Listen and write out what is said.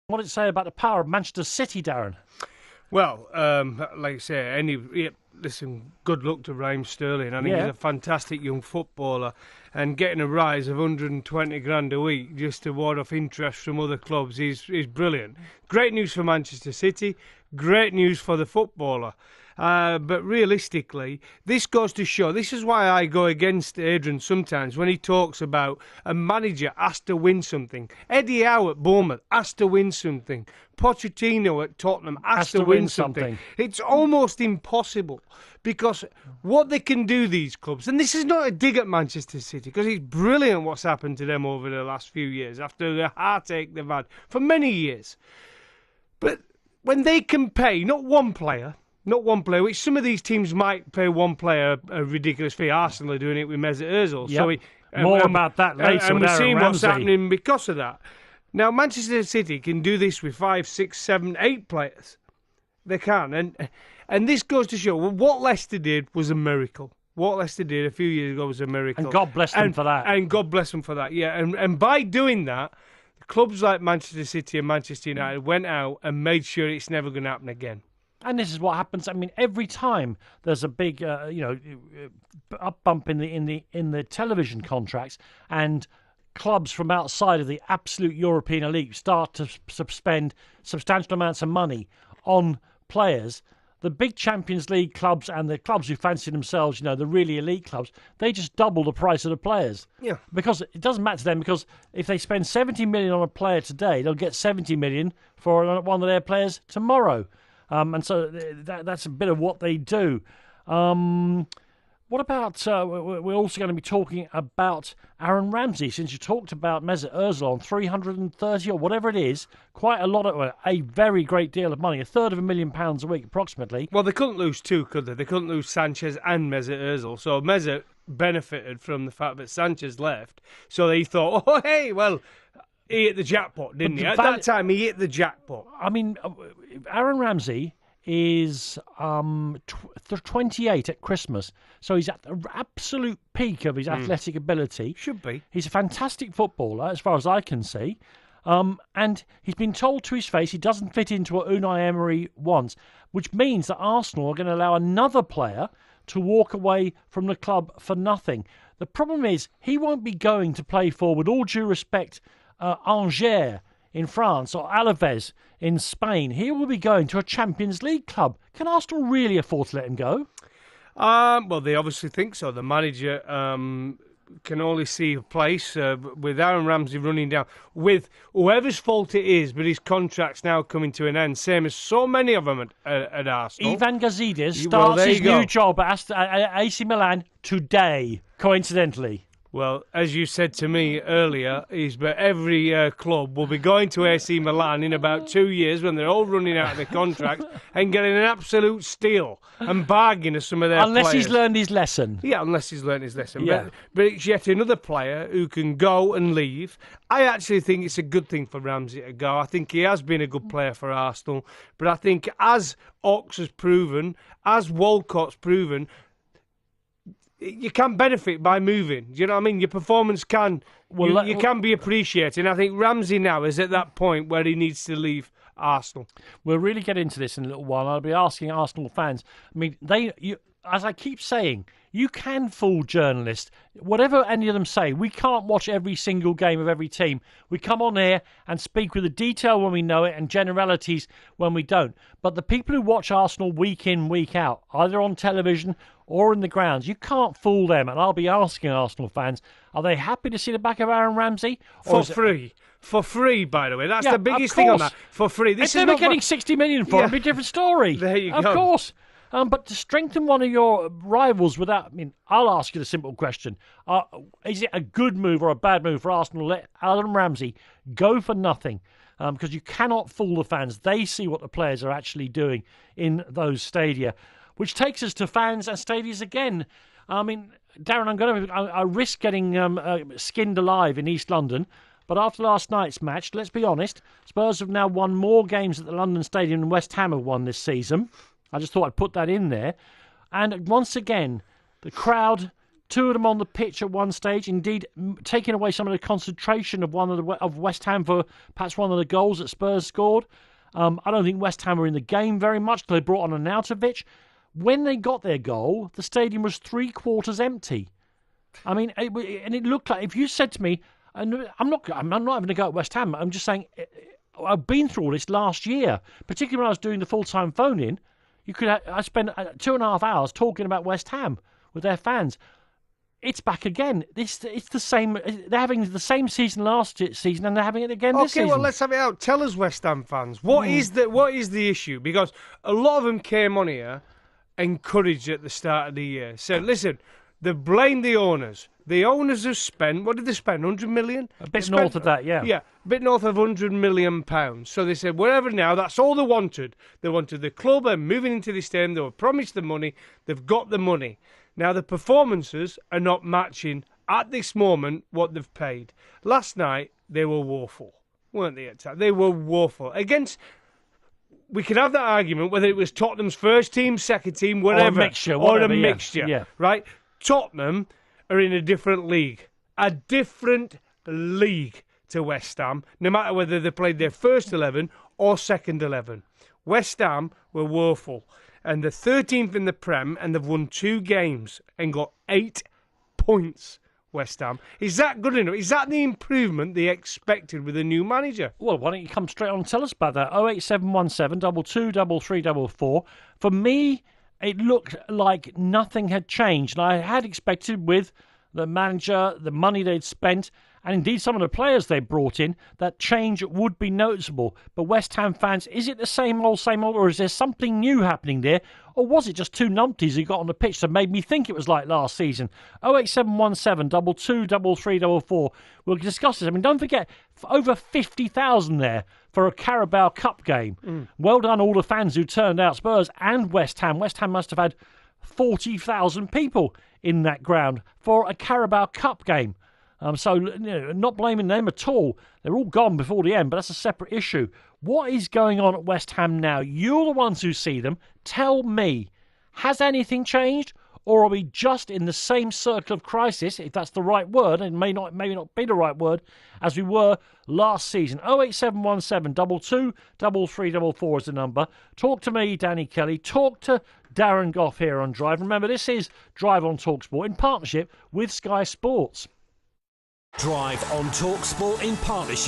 What did it say about the power of Manchester City, Darren? Well, like I say, listen, good luck to Raheem Sterling. I think he's a fantastic young footballer, and getting a rise of 120 grand a week just to ward off interest from other clubs is brilliant. Great news for Manchester City, great news for the footballer. But realistically, this goes to show, this is why I go against Adrian sometimes when he talks about a manager has to win something. Eddie Howe at Bournemouth has to win something. Pochettino at Tottenham has to win something. It's almost impossible because what they can do, these clubs, and this is not a dig at Manchester City, because it's brilliant what's happened to them over the last few years after the heartache they've had for many years. But when they can pay, not one player, which some of these teams might pay one player a ridiculous fee. Arsenal are doing it with Mesut Ozil. Yep. More about that later. And we're seeing what's Ramsay. happening because of that. Now, Manchester City can do this with 5, 6, 7, 8 players. They can. And this goes to show, what Leicester did was a miracle. What Leicester did a few years ago was a miracle. And God bless them for that. And God bless them for that, yeah. And by doing that, clubs like Manchester City and Manchester United went out and made sure it's never going to happen again. And this is what happens. I mean, every time there's a big, up bump in the television contracts, and clubs from outside of the absolute European elite start to spend substantial amounts of money on players, the big Champions League clubs and the clubs who fancy themselves, the really elite clubs, they just double the price of the players. Yeah. Because it doesn't matter to them, because if they spend 70 million on a player today, they'll get 70 million for one of their players tomorrow. And so that's a bit of what they do. What about, we're also going to be talking about Aaron Ramsay, since you talked about Mesut Ozil on 330 or whatever it is, quite a lot of, a very great deal of money, £250,000 a week approximately. Well, they couldn't lose two, could they? They couldn't lose Sanchez and Mesut Ozil. So Mesut benefited from the fact that Sanchez left. So they thought, oh, hey, well, he hit the jackpot, didn't he? At that time, he hit the jackpot. I mean, Aaron Ramsay is 28 at Christmas, so he's at the absolute peak of his athletic ability. Should be. He's a fantastic footballer, as far as I can see. And he's been told to his face he doesn't fit into what Unai Emery wants, which means that Arsenal are going to allow another player to walk away from the club for nothing. The problem is he won't be going to play for, with all due respect, Angers in France or Alaves in Spain. He will be going to a Champions League club. Can Arsenal really afford to let him go? Well, they obviously think so. The manager can only see a place with Aaron Ramsay running down, with whoever's fault it is, but his contract's now coming to an end, same as so many of them at Arsenal. Ivan Gazidis starts his new job at AC Milan today, coincidentally. Well, as you said to me earlier, but every club will be going to AC Milan in about 2 years when they're all running out of their contracts and getting an absolute steal and bargain of some of their players. Unless he's learned his lesson. Yeah, unless he's learned his lesson. Yeah. But it's yet another player who can go and leave. I actually think it's a good thing for Ramsay to go. I think he has been a good player for Arsenal. But I think as Ox has proven, as Walcott's proven, you can benefit by moving. Do you know what I mean? Your performance can you can be appreciated. And I think Ramsay now is at that point where he needs to leave Arsenal. We'll really get into this in a little while. I'll be asking Arsenal fans. I mean, as I keep saying, you can fool journalists. Whatever any of them say, we can't watch every single game of every team. We come on here and speak with the detail when we know it and generalities when we don't. But the people who watch Arsenal week in, week out, either on television or in the grounds, you can't fool them. And I'll be asking Arsenal fans, are they happy to see the back of Aaron Ramsay? For free. For free, by the way. That's the biggest thing on that. For free. If they were getting 60 million for it, it'd be a different story. There you go. Of course. But to strengthen one of your rivals without... I mean, I'll ask you the simple question. Is it a good move or a bad move for Arsenal to let Aaron Ramsay go for nothing? Because you cannot fool the fans. They see what the players are actually doing in those stadia. Which takes us to fans and stadiums again. I mean, Darren, I risk getting skinned alive in East London. But after last night's match, let's be honest, Spurs have now won more games at the London Stadium than West Ham have won this season. I just thought I'd put that in there. And once again, the crowd two of them on the pitch at one stage. Indeed, taking away some of the concentration of West Ham for perhaps one of the goals that Spurs scored. I don't think West Ham were in the game very much because they brought on Arnautovic. When they got their goal, the stadium was 3/4 empty. I mean, it looked like, if you said to me, and I'm not having to go at West Ham. I'm just saying, I've been through all this last year, particularly when I was doing the full-time phone-in. I spent 2.5 hours talking about West Ham with their fans. It's back again. It's the same. They're having the same season last season, and they're having it again this season. Okay, well, let's have it out. Tell us, West Ham fans, what is the issue? Because a lot of them came on here encouraged at the start of the year. Said, listen, they blamed the owners. The owners have spent, what did they spend, 100 million? A bit north of that, yeah. Yeah, a bit north of 100 million pounds. So they said, whatever now, that's all they wanted. They wanted the club and moving into this stadium. They were promised the money. They've got the money. Now, the performances are not matching, at this moment, what they've paid. Last night, they were woeful, weren't they? They were woeful. We could have that argument whether it was Tottenham's first team, second team, whatever. Or a mixture, yeah. Right? Tottenham are in a different league. A different league to West Ham, no matter whether they played their first 11 or second 11. West Ham were woeful. And they're 13th in the Prem, and they've won 2 games and got 8 points, West Ham. Is that good enough? Is that the improvement they expected with a new manager? Well, why don't you come straight on and tell us about that? 08717 223344. For me, it looked like nothing had changed. And I had expected with the manager, the money they'd spent, and indeed some of the players they brought in, that change would be noticeable. But West Ham fans, is it the same old, or is there something new happening there? Or was it just two numpties who got on the pitch that made me think it was like last season? 08717 223344. We'll discuss this. I mean, don't forget, over 50,000 there for a Carabao Cup game. Well done all the fans who turned out, Spurs and West Ham. West Ham must have had 40,000 people in that ground for a Carabao Cup game. So, not blaming them at all. They're all gone before the end, but that's a separate issue. What is going on at West Ham now? You're the ones who see them. Tell me, has anything changed? Or are we just in the same circle of crisis, if that's the right word, and maybe not be the right word, as we were last season? 08717 223344 is the number. Talk to me, Danny Kelly. Talk to Darren Goff here on Drive. Remember, this is Drive on TalkSport in partnership with Sky Sports. Drive on TalkSport in partnership